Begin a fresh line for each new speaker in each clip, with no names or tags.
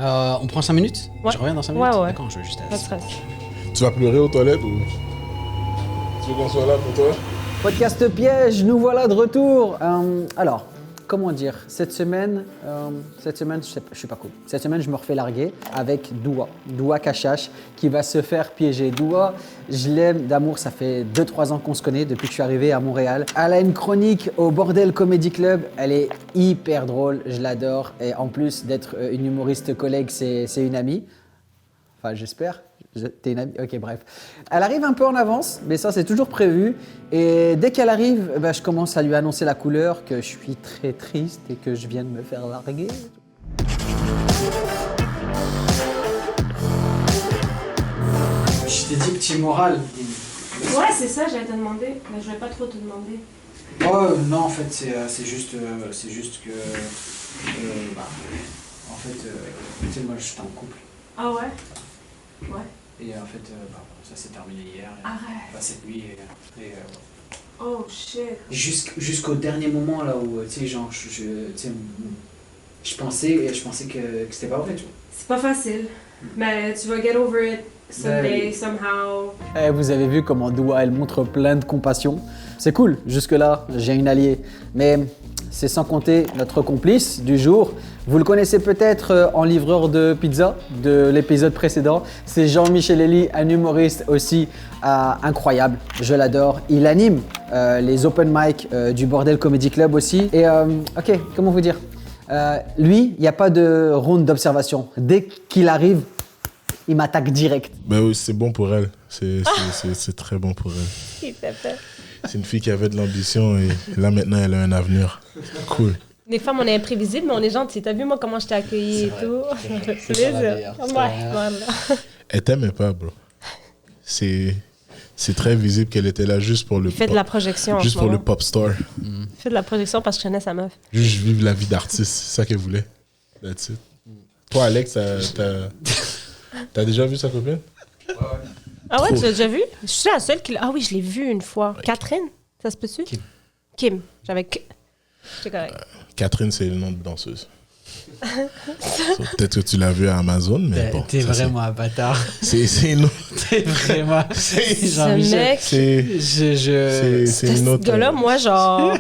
On prend 5 minutes?
Ouais.
Je reviens dans 5 minutes?
Ouais.
D'accord, je vais juste...
Pas de stress.
Tu vas pleurer aux toilettes ou tu veux qu'on soit là pour toi?
Podcast piège, nous voilà de retour. Alors, comment dire, cette semaine, je suis pas cool. Cette semaine, je me refais larguer avec Doua Cachache, qui va se faire piéger. Doua, je l'aime d'amour, ça fait 2-3 ans qu'on se connaît, depuis que je suis arrivé à Montréal. Elle a une chronique au Bordel Comedy Club, elle est hyper drôle, je l'adore. Et en plus d'être une humoriste collègue, c'est une amie. Enfin, j'espère. T'es une amie? Ok, bref. Elle arrive un peu en avance, mais ça, c'est toujours prévu. Et dès qu'elle arrive, je commence à lui annoncer la couleur, que je suis très triste et que je viens de me faire larguer.
Je t'ai dit petit moral.
Ouais, c'est ça, j'allais te demander. Mais je vais pas trop te demander.
Oh non, en fait, c'est juste que... en fait, tu sais, moi, j'étais en couple.
Ah ouais? Ouais.
Et en fait, ça s'est terminé hier.
Arrête.
Enfin, cette nuit. Et
Oh shit.
jusqu'au dernier moment, là où, tu sais, genre, je pensais que c'était pas vrai, tu vois.
C'est pas facile. Mais tu vas get over it someday, somehow.
Vous avez vu comment Doua, elle montre plein de compassion. C'est cool, jusque-là, j'ai une alliée. Mais c'est sans compter notre complice du jour. Vous le connaissez peut-être en livreur de pizza de l'épisode précédent. C'est Jean-Michel Elie, un humoriste aussi incroyable. Je l'adore. Il anime les open mic du Bordel Comedy Club aussi. Et ok, comment vous dire, lui, il n'y a pas de ronde d'observation. Dès qu'il arrive, il m'attaque direct.
Ben oui, c'est bon pour elle. C'est très bon pour elle.
Il t'a fait.
C'est une fille qui avait de l'ambition et là maintenant elle a un avenir. Cool.
Des femmes, on est imprévisible, mais on est gentil. T'as vu, moi, comment je t'ai accueilli et tout?
C'est ça la meilleure.
Ouais, voilà.
Elle t'aimait pas, bro. C'est très visible qu'elle était là juste pour le
Fais de la projection en
juste
ce
pour le
moment.
pop star.
Fais de la projection parce que je connais sa meuf.
Juste vivre la vie d'artiste, c'est ça qu'elle voulait. That's it. Toi, Alex, t'as déjà vu sa copine?
Ah ouais,
Trop.
tu l'as déjà vu? Je suis la seule qui l'a... Ah oui, je l'ai vue une fois. Catherine? Ça se peut-tu? Kim. J'avais... C'est correct.
Catherine, c'est le nom de danseuse. So, peut-être que tu l'as vu à Amazon, mais bon.
T'es
ça,
vraiment un bâtard.
C'est une autre.
T'es vraiment...
Ce mec...
C'est une autre.
Ce gars-là, moi, genre,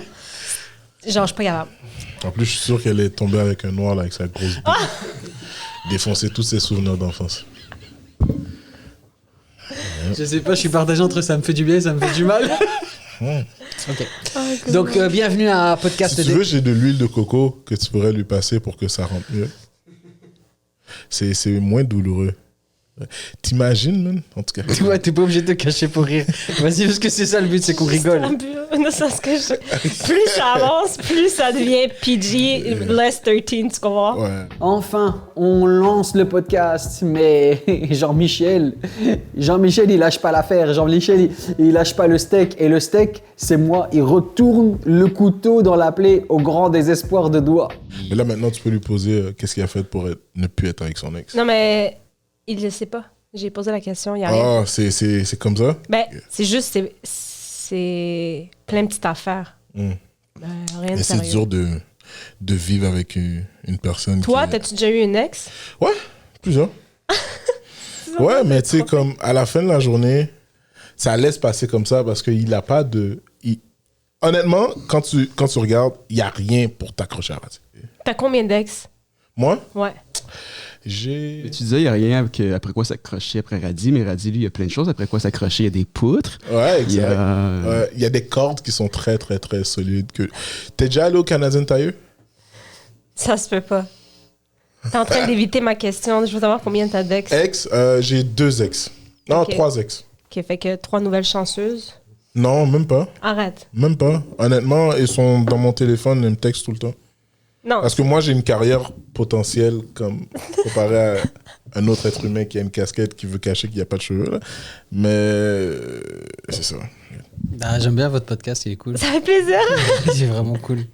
je suis pas capable.
En plus, je suis sûr qu'elle est tombée avec un noir là, avec sa grosse bite. Défoncer tous ses souvenirs d'enfance.
Je sais pas, je suis partagé entre ça me fait du bien et ça me fait du mal. Ok. Donc, bienvenue à Podcast
Si tu veux, j'ai de l'huile de coco que tu pourrais lui passer pour que ça rentre mieux. C'est moins douloureux. T'imagines, man? En tout cas.
Ouais, t'es pas obligé de te cacher pour rire. Vas-y, parce que c'est ça le but, c'est qu'on rigole.
Ne serait-ce que plus ça avance, plus ça devient PG, less 13, tu comprends?
Ouais.
Enfin, on lance le podcast, mais Jean-Michel, il lâche pas l'affaire. Jean-Michel, il lâche pas le steak. Et le steak, c'est moi. Il retourne le couteau dans la plaie au grand désespoir de Doua.
Mais là, maintenant, tu peux lui poser qu'est-ce qu'il a fait pour ne plus être avec son ex.
Non, mais il le sait pas. J'ai posé la question, il y a rien.
Ah, c'est comme ça?
Ben, c'est juste, c'est plein de petites affaires.
Mm.
Ben, rien de
Mais c'est
sérieux.
dur de vivre avec une personne
Toi,
qui...
t'as-tu déjà eu une ex?
Ouais, plusieurs. Ouais, mais tu sais, comme à la fin de la journée, ça laisse passer comme ça parce qu'il n'a pas de... Honnêtement, quand tu regardes, il n'y a rien pour t'accrocher à Radzi.
T'as combien d'ex?
Moi,
Ouais.
j'ai...
Tu disais, il n'y a rien après quoi s'accrocher après Radzi, mais Radzi, lui, il y a plein de choses après quoi s'accrocher. Il y a des poutres.
Ouais,
Il y
exact.
a...
Ouais, il y a des cordes qui sont très, très, très solides. T'es déjà allé au Canadian Tire?
Ça se peut pas. T'es en train d'éviter ma question. Je veux savoir combien t'as d'ex.
Ex, j'ai 2 ex. Non,
Ok.
3 ex.
Qui fait que 3 nouvelles chanceuses.
Non, même pas.
Arrête.
Même pas. Honnêtement, ils sont dans mon téléphone, ils me textent tout le temps.
Non.
Parce que moi, j'ai une carrière potentielle comme comparé à un autre être humain qui a une casquette qui veut cacher qu'il n'y a pas de cheveux. Là. Mais c'est ça.
Ah, j'aime bien votre podcast, il est cool.
Ça fait plaisir.
C'est vraiment cool.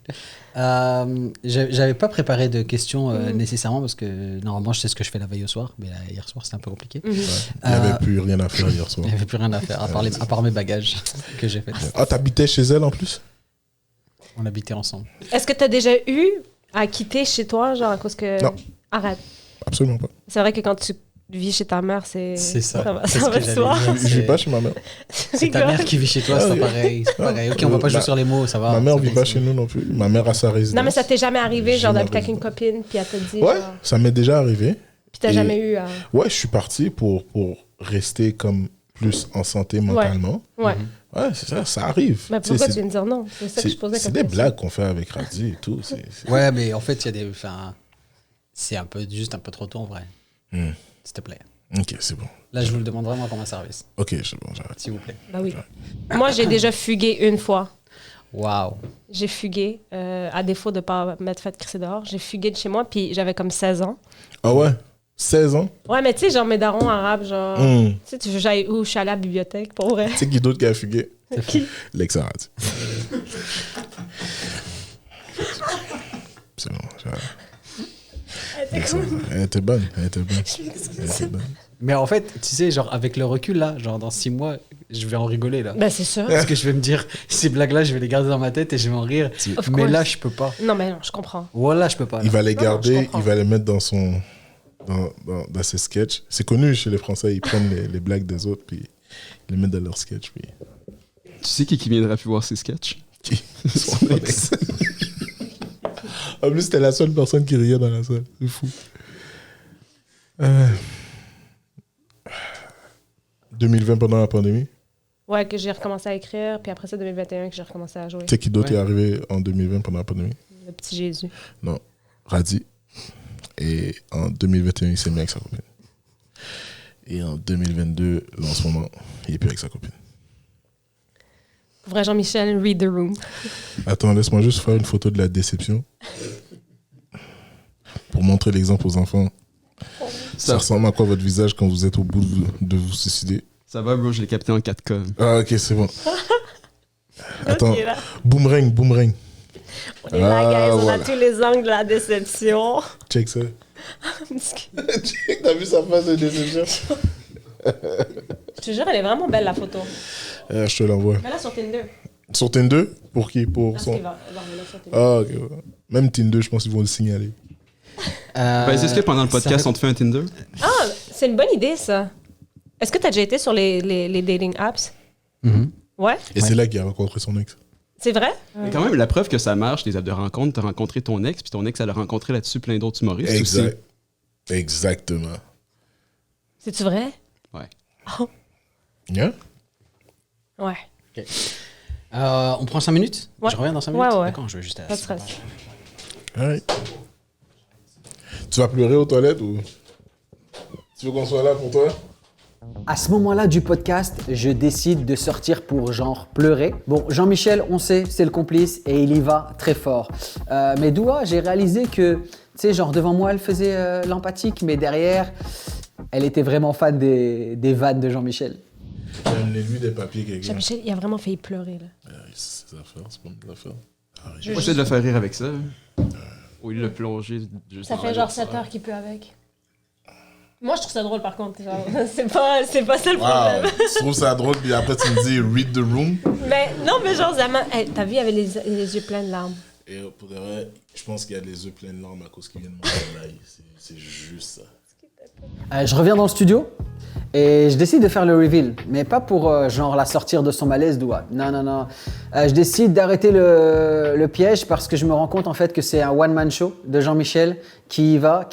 J'avais pas préparé de questions nécessairement parce que normalement je sais ce que je fais la veille au soir, mais là, hier soir c'était un peu compliqué.
Il n'y avait plus rien à faire hier soir.
Il n'y avait plus rien à faire à part mes bagages que j'ai fait.
Ah, t'habitais chez elle en plus?
On habitait ensemble.
Est-ce que t'as déjà eu à quitter chez toi, genre à cause que...
Non.
Arrête.
absolument pas.
C'est vrai que quand tu vis chez ta mère, c'est
ça.
va,
C'est
ça
ce
va
que
de
j'allais
soi.
dire.
Je vis pas chez ma mère.
C'est ta mère qui vit chez toi, c'est pas pareil. C'est pas pareil. Ok, on va pas jouer sur les mots, ça va.
Ma mère
c'est
vit
bon,
pas
c'est
chez
bon.
nous non plus. Ma mère a sa résidence.
Non, mais ça t'est jamais arrivé,
J'ai
genre
ma
d'habiter avec une
résidence.
copine, puis elle te dit,
Ouais,
genre,
ça m'est déjà arrivé.
puis t'as
Et-
jamais eu à...
Ouais, je suis parti pour rester comme plus en santé mentalement.
Ouais.
Ouais, c'est ça, ça arrive.
Mais
Tu sais,
pourquoi tu
c'est-
viens de dire non? C'est ça que je posais
c'est
comme
des
question.
blagues qu'on fait avec Radzi et tout.
Ouais, mais en fait, il y a des. Enfin, c'est juste un peu trop tôt en vrai.
Hmm.
S'il te plaît.
Ok, c'est bon.
Là, je vous le demande vraiment comme un service,
Ok, c'est bon, j'arrête.
s'il vous plaît.
Bah oui. Moi, j'ai déjà fugué une fois.
Waouh.
J'ai fugué, à défaut de pas m'être fait crisser dehors. J'ai fugué de chez moi, puis j'avais comme 16 ans.
Ah ouais? 16 ans?
Ouais, mais tu sais, genre mes darons arabes, genre...
Hmm.
Tu sais, tu veux j'aille où? Je suis allée à la bibliothèque, pour vrai.
Tu sais qui d'autre qui a fugué?
Qui?
Lex Radzi. C'est bon, j'arrête. Elle était bonne, elle était bonne. Elle était bonne.
Mais en fait, tu sais, genre, avec le recul, là, genre, dans 6 mois, je vais en rigoler, là.
Ben, c'est sûr.
Parce que je vais me dire, ces blagues-là, je vais les garder dans ma tête et je vais en rire.
Of
Mais
course.
là, je peux pas.
Non, mais non, je comprends.
Voilà, je peux pas. là.
Il va les
Non, je
garder,
comprends.
il va les mettre dans son dans ses sketchs. C'est connu chez les Français, ils prennent les blagues des autres puis ils les mettent dans leurs sketchs. Puis...
Tu sais qui viendra plus voir ces sketchs?
Son ex. En plus, c'était la seule personne qui riait dans la salle. C'est fou. 2020 pendant la pandémie.
Ouais, que j'ai recommencé à écrire, puis après ça, 2021, que j'ai recommencé à jouer.
Tu sais qui d'autre
Ouais.
est arrivé en 2020 pendant la pandémie?
Le petit Jésus.
Non, Radzi. Et en 2021, il s'est mis avec sa copine. Et en 2022, là, en ce moment, il est plus avec sa copine.
Pour vrai, Jean-Michel, read the room.
Attends, laisse-moi juste faire une photo de la déception. Pour montrer l'exemple aux enfants. Ça ressemble à quoi votre visage quand vous êtes au bout de vous suicider?
Ça va, bro, je l'ai capté en 4K.
Ah, ok, c'est bon. Attends,
Ok, là.
boomerang.
On est là, guys, on
voilà.
a tous les angles de la déception.
Check ça. Check, t'as vu sa face de déception?
Je te jure, elle est vraiment belle, la photo.
Je te l'envoie.
Mais là, sur Tinder.
Sur Tinder? Pour qui? Pour
Parce
son...
qu'il va revenir sur Tinder.
Ah, ok. Ouais. Même Tinder, je pense qu'ils vont le signaler.
Ben, est-ce que pendant le podcast, on te fait un Tinder?
Ah, c'est une bonne idée, ça. Est-ce que tu as déjà été sur les dating apps?
Mhm.
Ouais?
Et c'est là qu'il a rencontré son ex.
C'est vrai?
Mais quand même, la preuve que ça marche, les apps de rencontre, t'as rencontré ton ex, puis ton ex, elle a rencontré là-dessus plein d'autres humoristes
Exact. Exactement.
C'est-tu vrai?
aussi. Ouais.
Oh.
Yeah?
Ouais.
On prend 5 minutes?
Ouais.
Je reviens dans 5 minutes?
Ouais, ouais.
D'accord, je veux juste...
Pas de stress.
Alright. Tu vas pleurer aux toilettes ou tu veux qu'on soit là pour toi?
À ce moment-là du podcast, je décide de sortir pour genre pleurer. Bon, Jean-Michel, on sait, c'est le complice et il y va très fort. Mais Doua, j'ai réalisé que, tu sais, genre devant moi, elle faisait l'empathique, mais derrière, elle était vraiment fan des vannes de Jean-Michel.
Amenez-lui des papiers, quelqu'un.
Jean-Michel, il a vraiment failli pleurer, là.
C'est ses affaires, c'est pas mes affaires.
Moi, j'essaie de le faire rire avec ça. Au lieu de le plonger. juste
Ça
dans
fait
la
genre
dorsale.
7 heures qu'il peut avec. Moi, je trouve ça drôle, par contre. Genre, c'est pas ça le problème.
Wow, tu trouves ça drôle, puis après tu me dis read the room.
Mais non, mais genre, Zaman, hey, t'as vu, il avait les yeux pleins de larmes.
Et pour de vrai, je pense qu'il y a les yeux pleins de larmes à cause qu'il vient de manger l'ail. C'est juste ça.
Je reviens dans le studio et je décide de faire le reveal, mais pas pour genre la sortir de son malaise, Doua. Non. Je décide d'arrêter le piège parce que je me rends compte en fait que c'est un one-man show de Jean-Michel qui y va,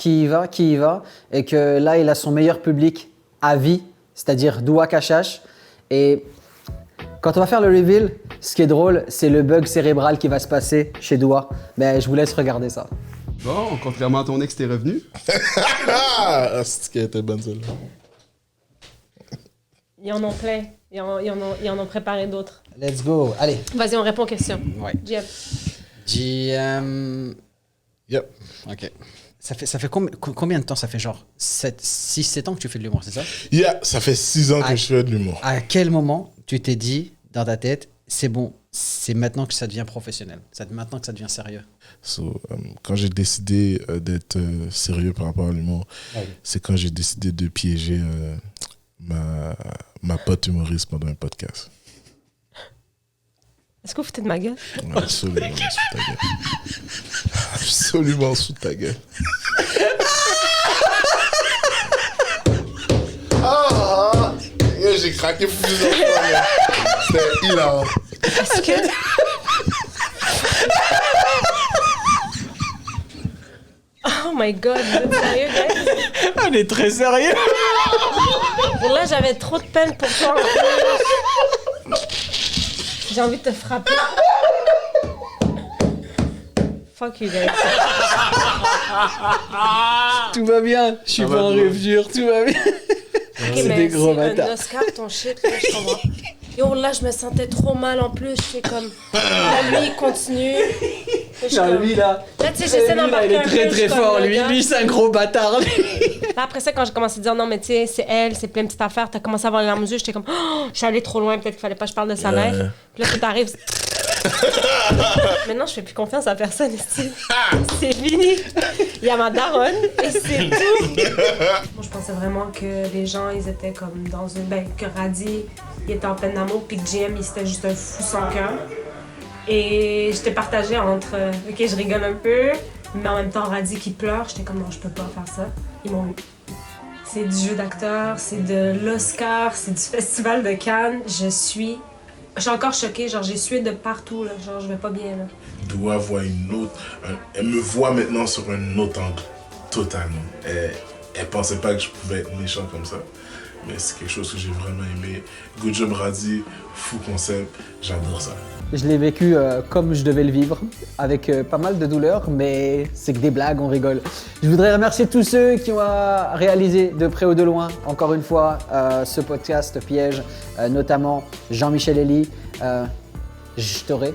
et que là il a son meilleur public à vie, c'est-à-dire Doua Cachache. Et quand on va faire le reveal, ce qui est drôle, c'est le bug cérébral qui va se passer chez Doua. Mais je vous laisse regarder ça.
Bon, contrairement à ton ex, t'es revenu.
Ah, c'est ce qui a été bonne celle-là.
Ils en ont plein. Ils en ont préparé d'autres.
Let's go, allez.
Vas-y, on répond aux questions.
Ouais.
JM.
Yep.
Ok. Ça fait combien de temps ça fait genre 6-7 ans que tu fais de l'humour, c'est ça?
Yeah, ça fait 6 ans que
Ah.
je fais de l'humour.
À quel moment tu t'es dit dans ta tête, c'est bon, c'est maintenant que ça devient professionnel, c'est maintenant que ça devient sérieux?
So, quand j'ai décidé d'être sérieux par rapport à l'humour, c'est quand j'ai décidé de piéger ma pote humoriste pendant un podcast.
Est-ce que vous foutez de ma gueule?
Absolument sous ta gueule. Absolument sous ta gueule. j'ai craqué plusieurs fois. C'était hilarant.
Est-ce que... Oh my god, vous êtes sérieux, guys?
On est très sérieux.
Là, j'avais trop de peine pour toi. J'ai envie de te frapper. Fuck you, guys.
Tout va bien. Je suis pas en rêve dur. Tout va bien.
Ok,
C'est
mais
des gros
c'est
bâtards.
un Oscar, ton shit, là, je comprends. Yo, là, je me sentais trop mal en plus. J'étais comme... La nuit continue. Je suis
Non,
comme-
lui là.
Là, tu sais, j'essaie
Lui, là,
d'embarquer
il est
un
très
peu, je
très
suis comme,
fort.
le
Lui,
gars.
c'est un gros bâtard.
Là, après ça, quand j'ai commencé à dire non, mais tu sais, c'est elle, c'est plein de petites affaires, t'as commencé à avoir les larmes aux yeux, j'étais comme, oh, je suis allée trop loin, peut-être qu'il fallait pas que je parle de sa life. Puis là, tout arrive. Maintenant, je fais plus confiance à personne ici. C'est fini. Il y a ma daronne et c'est tout. Moi, je pensais vraiment que les gens, ils étaient comme dans une. Ben, que Radi, il était en peine d'amour, puis que JM, il était juste un fou sans cœur. Et j'étais partagée entre, ok, je rigole un peu, mais en même temps, Radi qui pleure, j'étais comme, non, je peux pas faire ça. Ils m'ont eu. C'est du jeu d'acteur, c'est de l'Oscar, c'est du Festival de Cannes. Je suis encore choquée, genre j'ai sué de partout, là. Genre je vais pas bien là.
Doua voit elle me voit maintenant sur un autre angle, totalement. Elle pensait pas que je pouvais être méchant comme ça, mais c'est quelque chose que j'ai vraiment aimé. Good job Radi, fou concept, j'adore ça.
Je l'ai vécu comme je devais le vivre, avec pas mal de douleur, mais c'est que des blagues, on rigole. Je voudrais remercier tous ceux qui ont réalisé de près ou de loin, encore une fois, ce podcast Piège, notamment Jean-Michel Elie, Jtoré,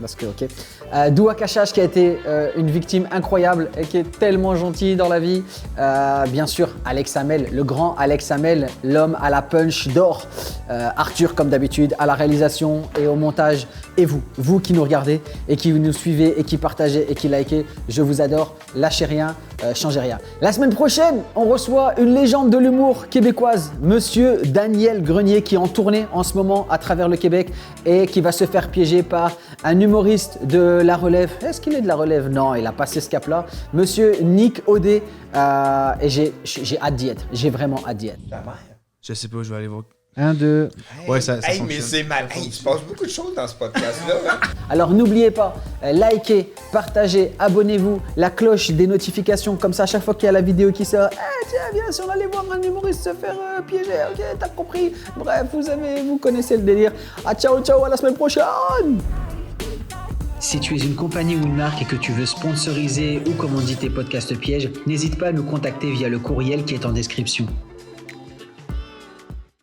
parce que ok. Doua Kachash qui a été une victime incroyable et qui est tellement gentil dans la vie. Bien sûr, Alex Hamel, le grand Alex Hamel, l'homme à la punch d'or. Arthur, comme d'habitude, à la réalisation et au montage. Et vous qui nous regardez et qui nous suivez et qui partagez et qui likez, je vous adore. Lâchez rien, changez rien. La semaine prochaine, on reçoit une légende de l'humour québécoise, Monsieur Daniel Grenier, qui est en tournée en ce moment à travers le Québec et qui va se faire piéger par un humoriste de la relève. Est-ce qu'il est de la relève? Non, il a passé ce cap-là. Monsieur Nick Audet. Et j'ai hâte d'y être. J'ai vraiment hâte d'y être.
Je sais pas, je vais aller voir.
1, 2.
Ouais, ça
Hey,
fonctionne.
mais c'est mal. Hey, il se passe beaucoup de choses dans ce podcast-là. Hein?
Alors n'oubliez pas, likez, partagez, abonnez-vous, la cloche des notifications, comme ça à chaque fois qu'il y a la vidéo qui sort, tiens, viens, si on allait voir un humoriste se faire piéger, ok, t'as compris. Bref, vous connaissez le délire. Ciao, ciao, à la semaine prochaine.
Si tu es une compagnie ou une marque et que tu veux sponsoriser ou commanditer Podcast Piège, n'hésite pas à nous contacter via le courriel qui est en description.